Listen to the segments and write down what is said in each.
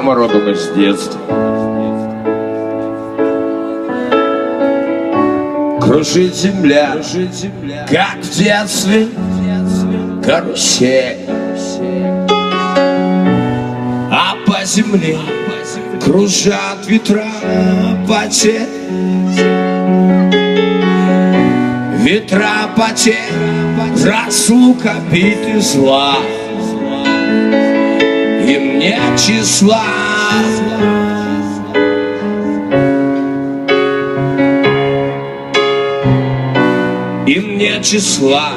мама родом из детства. Кружит земля, как в детстве, карусель. А по земле кружат ветра потерь. Ветра потерь, разлука, обиды, зла. Им нет числа. Им нет числа,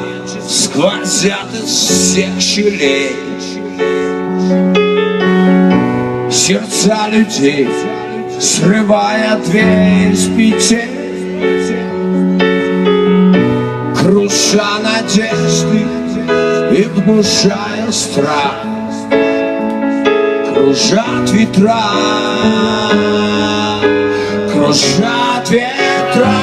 сквозят из всех щелей сердца людей, срывая дверь с петель, круша надежды и внушая страх. Кружат ветра, кружат ветра.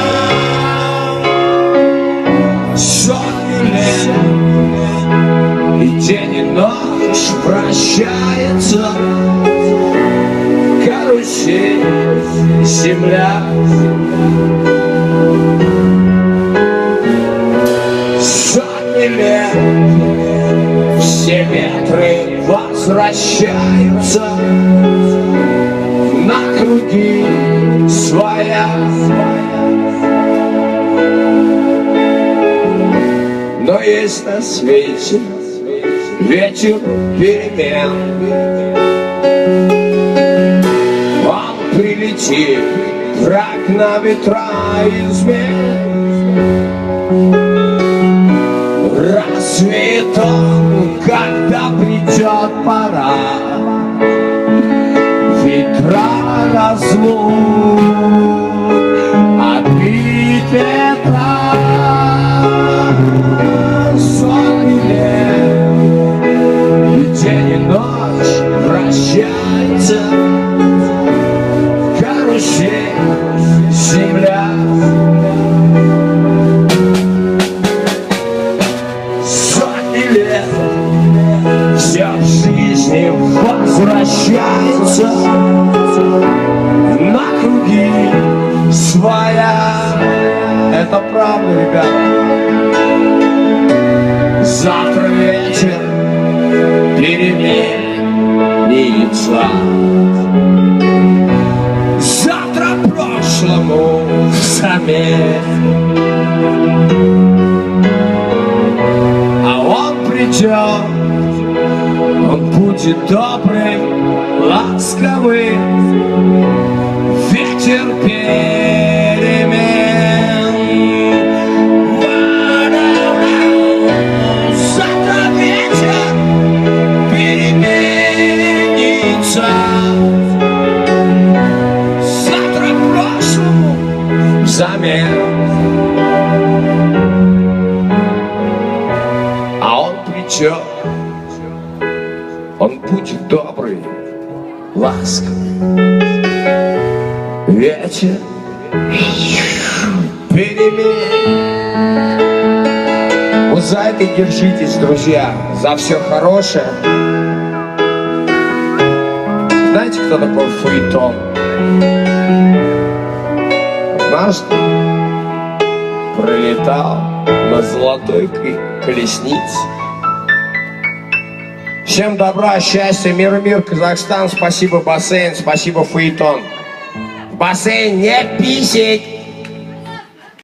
Сотни лет, и день и ночь прощается. Карусель, земля. Сотни лет, все ветры возвращаются на круги своя. Но есть на свете ветер перемен. Он прилетит, враг на ветра измен. Рассвет он, когда придет пора, ветра разлук, обид ветра. Сотни лет, и день и ночь вращается. Карусель, земля. Сотни лет, вся в жизни возвращается на круги своя. Это правда, ребята. Завтра вечер переменится. Завтра прошлому заметь. А он придет, он будет добрый, ласковый, ветер перемен. Завтра вечер переменится. Завтра прошлому взамен. А он придет, он будет добрый, ласковый, ветер перемен. Вот за это держитесь, друзья, за все хорошее. Знаете, кто такой фаэтон? Однажды пролетал на золотой колеснице. Всем добра, счастья, мир, Казахстан. Спасибо, бассейн, спасибо, фаэтон. В бассейн не писать.